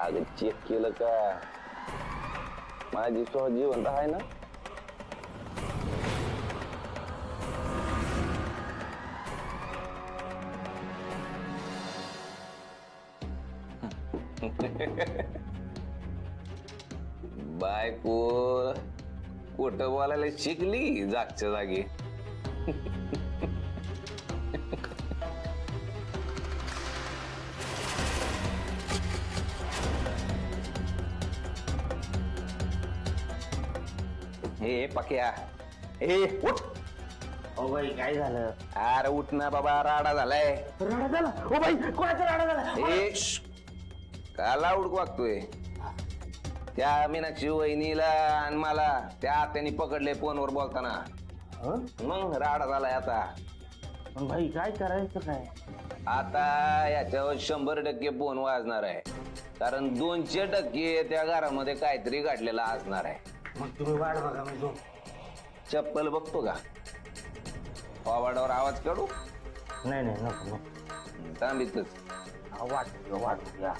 अगं चेक केलं का? माझी सह जिवंत आहे ना? बायको खोटं बोलायला शिकली जागच्या जागी. हे पक्या, ए उठ. ओ बाई काय झालं? अरे उठ ना बाबा, राडा झालाय. राडा झाला? ओ बाई कोणाचा राडा झाला? ए काला उडक वागतोय? त्या मीनाक्षी वहिनीला आणि मला त्या त्यांनी पकडले फोनवर बोलताना. मग राडा झालाय आता. पण भाई काय करायचं काय? आता याच्यावर 100% फोन वाजणार आहे, कारण 200% त्या घरामध्ये काहीतरी घडलेलं असणार आहे. मग तुम्ही वाट बघा, मी झोप. चप्पल बघतो का? फॉरवर्डवर आवाज काढू? नाही नाही नको नको. थांबितच. वाट या.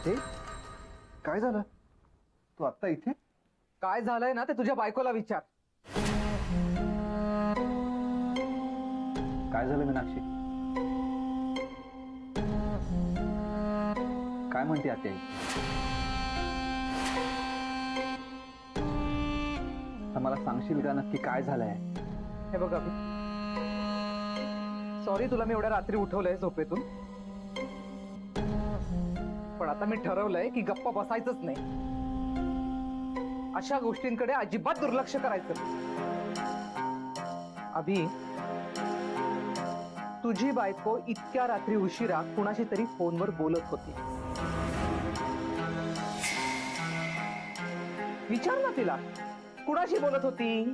हे काय झालं? तू आता इथे? काय झालंय ना ते तुझ्या बायकोला विचार. काय झालं मीनाक्षी? काय म्हणते आत्या? मला सांगशील का नक्की काय झालंय? हे बघ अभि, सॉरी तुला मी एवढ्या रात्री उठवलंय झोपेतून, पण आता मी ठरवलंय की गप्पा बसायचंच नाही. अशा गोष्टींकडे अजिबात दुर्लक्ष करायचं. अभि, तुझी बायको इतक्या रात्री उशिरा कुणाशी तरी फोनवर बोलत होती. विचार ना तिला, कुणाशी बोलत होती?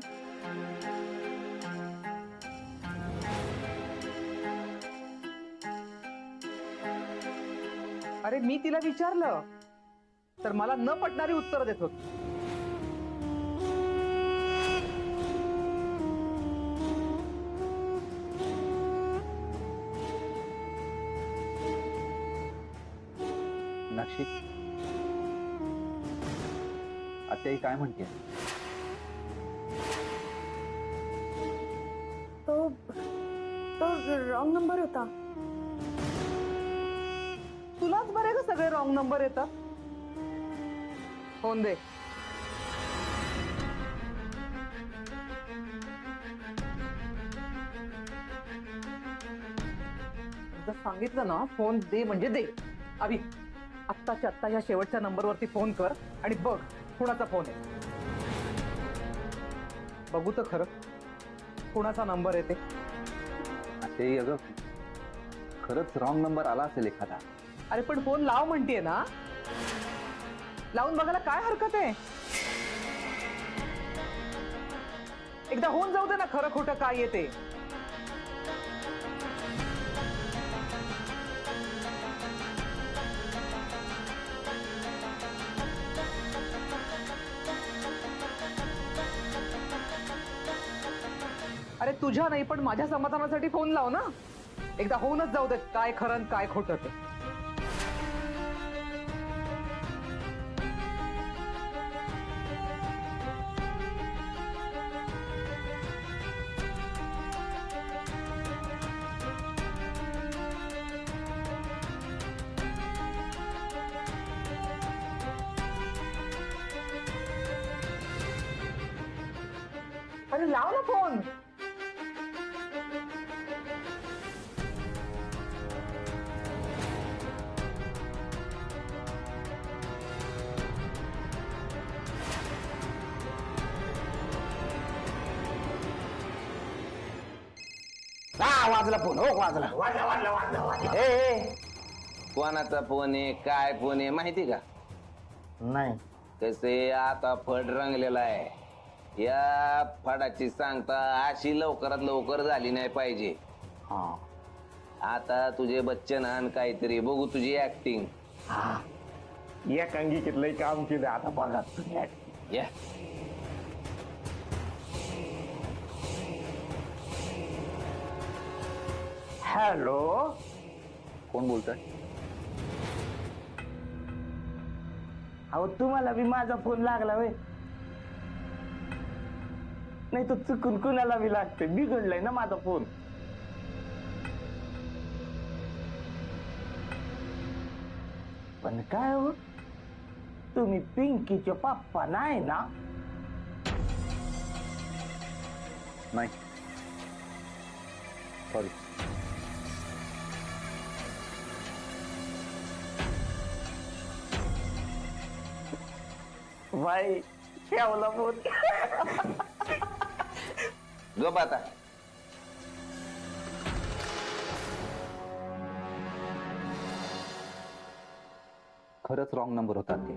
अरे मी तिला विचारलं तर मला न पटणारी उत्तर देत होती. मीनाक्षी, आत्या काय म्हणते? तो रॉंग नंबर होता. तुलाच बरे ग सगळे रॉंग नंबर येतात. फोन दे. जर सांगितलं ना फोन दे म्हणजे दे. अभि, आत्ताच्या आत्ता या शेवटच्या नंबरवरती फोन कर आणि बघ कुणाचा फोन आहे. बघू तर खरं कुणाचा नंबर येते. ते अगं खरंच रॉंग नंबर आला असेल एखादा. अरे पण फोन लाव म्हणतीये ना, लावून बघायला काय हरकत आहे? एकदा होऊन जाऊ दे ना खरं खोटं काय येते. अरे तुझ्या नाही पण माझ्या समाधानासाठी फोन लाव ना. एकदा होऊनच जाऊ दे काय खरं आणि काय खोटं ते. अरे लाव ना फोन. वाजला फोन. हो वाजला वाजला वाजला वाजला वाजला. कोणाचा फोन आहे, काय फोन आहे माहिती का? नाही. कसे आता फड रंगलेला आहे. या फडाची सांगता अशी लवकरात लवकर झाली नाही पाहिजे. हा आता तुझे बच्चन आणि काहीतरी बघू तुझी ऍक्टिंग. हा एक अंगीकीतलंही काम केलं आता बघा तुम्ही. या हॅलो कोण बोलताय? अहो तुम्हाला बी माझा फोन लागला वय? नाही तर चुकून कुणाला बी लागते, बिघडलाय ना माझा फोन. पण काय हो, तुम्ही पिंकीचे पप्पा नाही ना? नाही, सॉरी. भाई ठेवला फोन. झोप आता. खरंच रॉंग नंबर होता ते.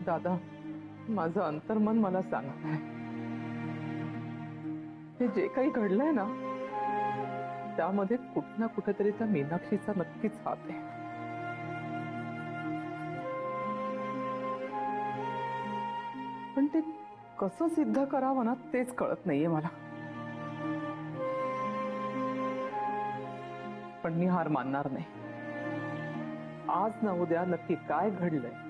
दादा, माझं अंतर्मन मला सांगत आहे, हे जे काही घडलंय ना, त्यामध्ये कुठं ना कुठेतरी त्या मीनाक्षीचा नक्कीच हात आहे. पण ते कसं सिद्ध करावं ना, तेच कळत नाहीये मला. पण मी हार मानणार नाही. आज ना उद्या नक्की काय घडलंय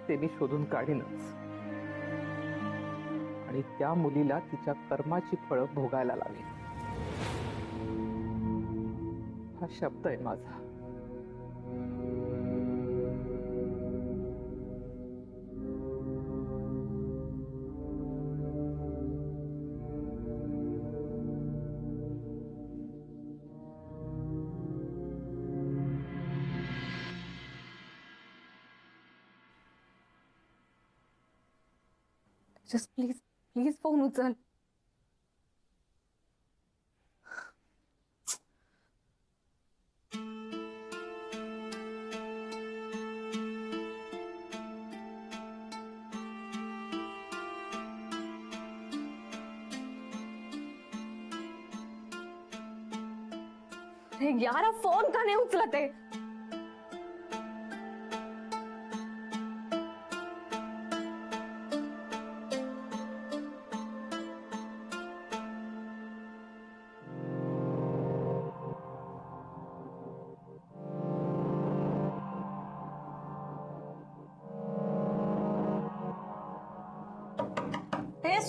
ते मी शोधून काढीनच, आणि त्या मुलीला तिच्या कर्माची फळं भोगायला लावेन. हा शब्द आहे माझा. जस्ट प्लीज प्लीज फोन उचल. अरे यार, फोन का नाही उचलत आहे?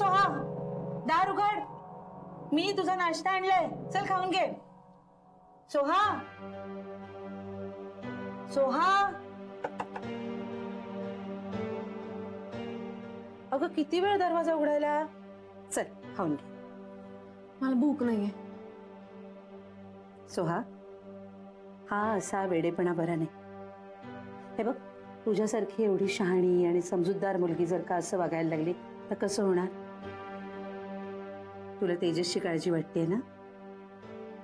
सोहा, दार उघड. मी तुझा नाश्ता आणलाय, चल खाऊन घे. सोहा, सोहा. अगं किती वेळ दरवाजा उघडायला. चल खाऊन घे. मला भूक नाहीये. सोहा, हा असा वेडेपणा बरा नाही. हे बघ, तुझ्यासारखी एवढी शहाणी आणि समजूतदार मुलगी जर का असं वागायला लागली तर कसं होणार. तुला तेजसची काळजी वाटते ना.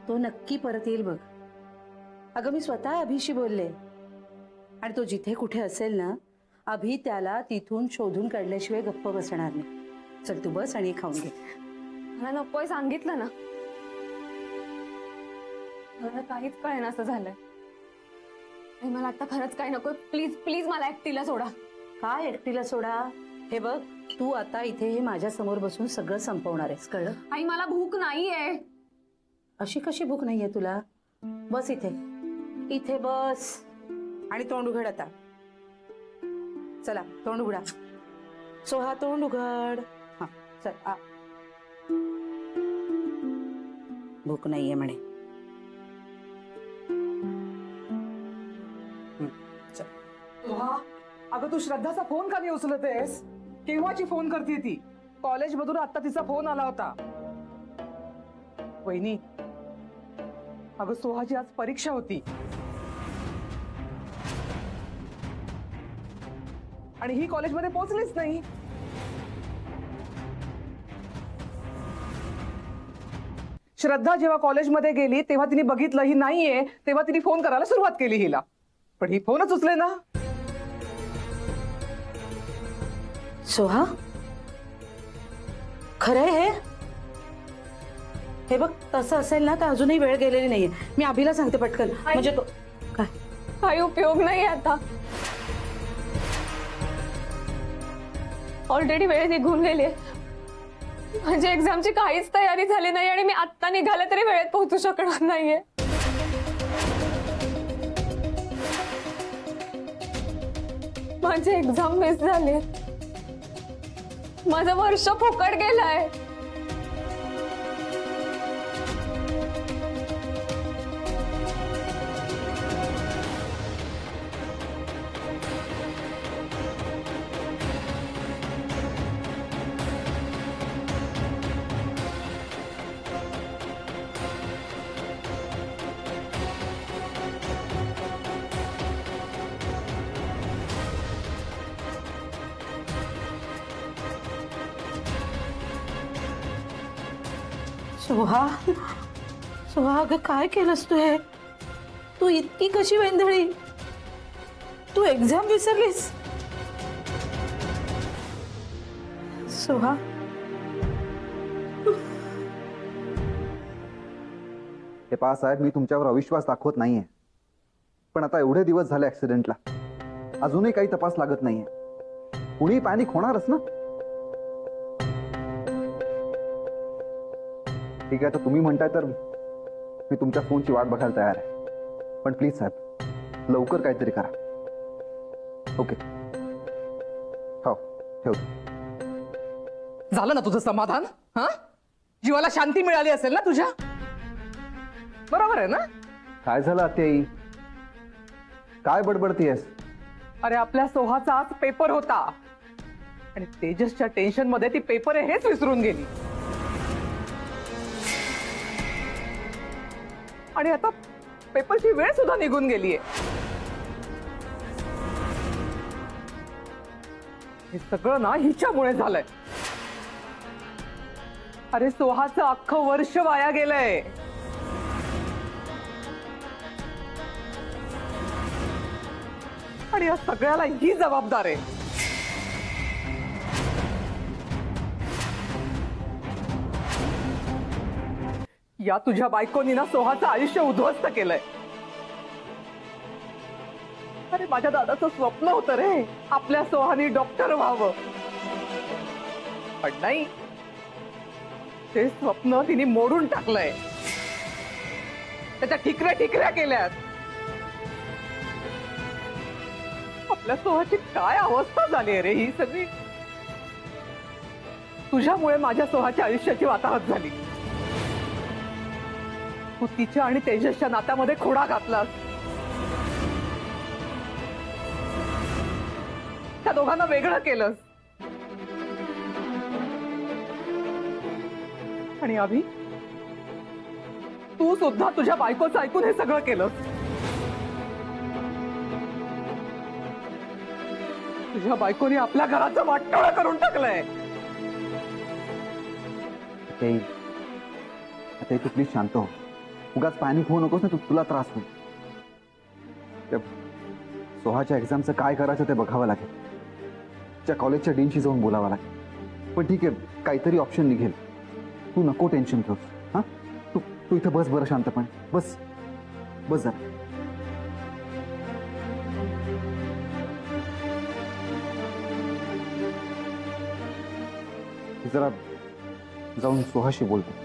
तो नक्की परत येईल बघ. अगं मी स्वतः अभिशी बोलले आणि तो जिथे कुठे असेल ना, अभि त्याला तिथून शोधून काढल्याशिवाय गप्प बसणार नाही. चल तू बस आणि खाऊन घे. मला नकोय सांगितलं ना. मला काहीच कळेना असं झालंय. आणि मला आता खरंच काही नकोय. प्लीज प्लीज मला एकटीला सोडा. काय एकटीला सोडा. हे बघ, तू आता इथे हे माझ्या समोर बसून सगळं संपवणार आहेस, कळलं. आई मला भूक नाहीये. अशी कशी भूक नाहीये तुला. बस इथे, इथे बस आणि तोंड उघड आता. चला तोंड उघडा. सोहा तोंड उघड. हा चल. भूक नाहीये म्हणे. चल. अगं तू श्रद्धाचा फोन का नाही उचलत आहेस. केव्हाची फोन करते ती. कॉलेज मधून आता तिचा फोन आला होता. वहिनी, अगं सोहाची आज परीक्षा होती आणि ही कॉलेजमध्ये पोहोचलीच नाही. श्रद्धा जेव्हा कॉलेजमध्ये गेली तेव्हा तिने बघितलं ही नाहीये, तेव्हा तिने फोन करायला सुरुवात केली हिला, पण ही फोनच उचले ना. सोहा, खरंय हे. हे बघ, तसं असेल ना तर अजूनही वेळ गेलेली नाहीये. मी अभिला सांगते पटकन. म्हणजे तो काय काही उपयोग नाही आता. ऑलरेडी वेळ निघून गेली. माझ्या एक्झामची काहीच तयारी झाली नाही आणि मी आत्ता निघाले तरी वेळेत पोहोचू शकणार नाहीये. माझी एक्झाम मिस झाली. माझं वर्ष फुकट गेलंय. सोहा, सोहा अगं काय केलंस तू हे. तू इतकी कशी वेंधळी. तू एक्झाम विसरलीस. सोहा, हे पहा साहेब, मी तुमच्यावर अविश्वास दाखवत नाहीये, पण आता एवढे दिवस झाले ऍक्सिडेंटला, अजूनही काही तपास लागत नाहीये. कुणी पॅनिक होणारच ना. ठीक आहे, तर तुम्ही म्हणताय तर मी तुमच्या फोनची वाट बघायला तयार आहे, पण प्लीज साहेब लवकर काहीतरी करा. ओके, हो ठेवतो. झालं ना तुझं समाधान. हा, जीवाला शांती मिळाली असेल ना तुझ्या. बरोबर आहे ना. काय झालं आत्याई, काय बडबडतीयस. अरे आपल्या सोहाचा आज पेपर होता आणि तेजसच्या टेन्शन मध्ये ती पेपर आहे हेच विसरून गेली. आणि आता पेपरची वेळ सुद्धा निघून गेलीये. हे सगळं ना हिच्यामुळे झालंय. अरे सोहाचं अख्खं वर्ष वाया गेलंय. आणि या सगळ्याला ही जबाबदार आहे. या तुझ्या बायकोनी ना सोहाचं आयुष्य उद्ध्वस्त केलंय. अरे माझ्या दादाचं स्वप्न होतं रे, आपल्या सोहानी डॉक्टर व्हावं, पण नाही, ते स्वप्न तिने मोडून टाकलंय. त्याच्या ठिकऱ्या ठिकऱ्या केल्यात. आपल्या सोहाची काय अवस्था झाली रे ही सगळी. तुझ्यामुळे माझ्या सोहाच्या आयुष्याची वाताहत झाली. तू तिच्या आणि तेजसच्या नात्यामध्ये खोडा घातलास. त्या दोघांना वेगळं केलंस. आणि अभि, तू सुद्धा तुझ्या बायकोचं ऐकून हे सगळं केलंस. तुझ्या बायकोने आपल्या घराचं वाटोळं करून टाकलंय. आता तू प्लीज शांत हो. उगाच पॅनिक होऊ नकोस ना, तुला त्रास होईल. त्या सोहाच्या एक्झामचं काय करायचं ते बघावं लागेल. त्या कॉलेजच्या डीनशी जाऊन बोलावं लागेल. पण ठीक आहे, काहीतरी ऑप्शन निघेल. तू नको टेन्शन घेऊस. हां, तू इथं बस बरं शांतपणे. बस बस जरा. जरा जाऊन सोहाशी बोलतो.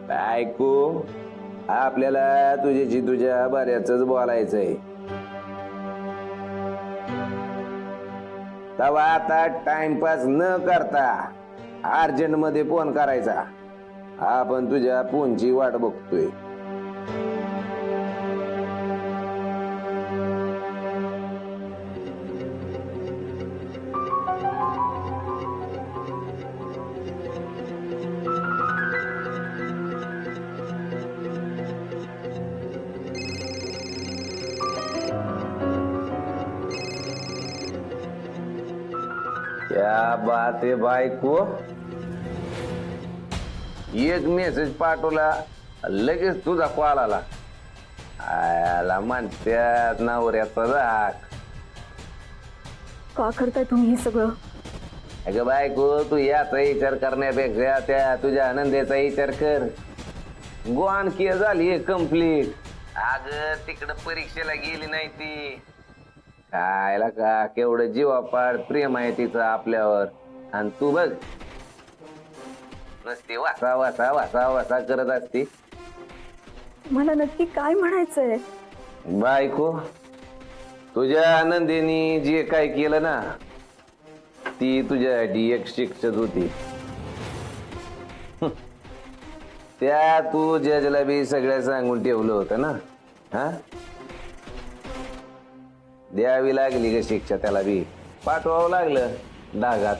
बायको, आपल्याला तुझ्याशी तुझ्या बऱ्याच बोलायचंय. तेव्हा आता टाइमपास न करता अर्जंट मध्ये फोन करायचा. आपण तुझ्या फोनची वाट बघतोय. क्या बात आहे बायको. एक मेसेज पाठवला लगेच तुझा कॉल आला. आयाला म्हणत्यात नवऱ्याचा राग. का करताय तुम्ही हे सगळं? अगं बायको, तू याचा विचार करण्यापेक्षा त्या तुझ्या आनंदाचा विचार कर. गोवान की झाली कम्प्लीट. अगं तिकडं परीक्षेला गेली नाही ती. कायला का केवढं जीवापाड प्रेम आहे तिचं आपल्यावर. आणि तू बघ नसते वासा वासा वासा वासा करत असते. मला नक्की काय म्हणायचंय? बायको, तुझ्या आनंदीने जे काय केलं ना, ती तुझ्यासाठी एक शिक्षक होती. त्या तू जजला बी सगळ्या सांगून ठेवलं होतं ना. हा, द्यावी लागली ग शिक्षा त्याला बी. पाठवावं लागलं डागात.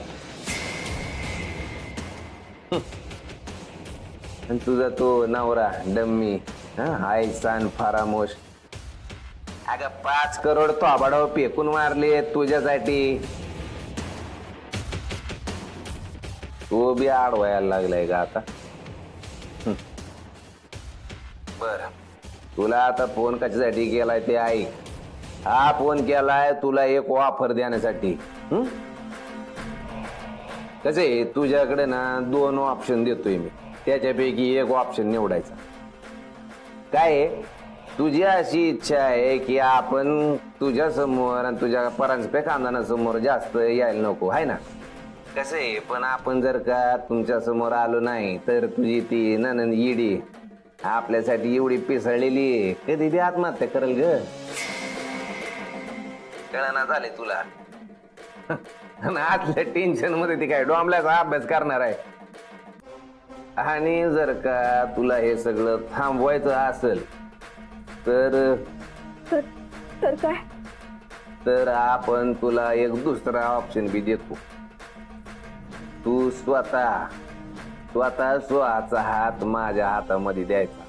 आणि तुझा तो नवरा डम्मी, आयसान फारामोश. अगं 5 करोड थोबाडावर फेकून मारले तुझ्यासाठी. तो बी आडवायला लागलाय का आता? बर, तुला आता फोन कशासाठी केलाय ते ऐक. हा फोन केलाय तुला एक ऑफर देण्यासाठी. कसे तुझ्याकडे ना 2 ऑप्शन देतोय मी. त्याच्यापैकी एक ऑप्शन निवडायचा. काय तुझी अशी इच्छा आहे की आपण तुझ्या समोर आणि तुझ्या परांजपे खानदानासमोर जास्त यायला नको आहे ना. कसं आहे पण आपण जर का तुमच्या समोर आलो नाही तर तुझी ती ननंद इडी आपल्यासाठी एवढी पिसळलेली आहे, कधी बी आत्महत्या करल ग. कळना झाले तुला. आणि आतल्या टेन्शन मध्ये ती काय डॉमल्याचा अभ्यास करणार आहे. आणि जर का तुला हे सगळं थांबवायचं असेल तर तर काय? तर आपण तुला एक दुसरा ऑप्शन बी देतो. तू स्वतःचा हात माझ्या हातामध्ये द्यायचा.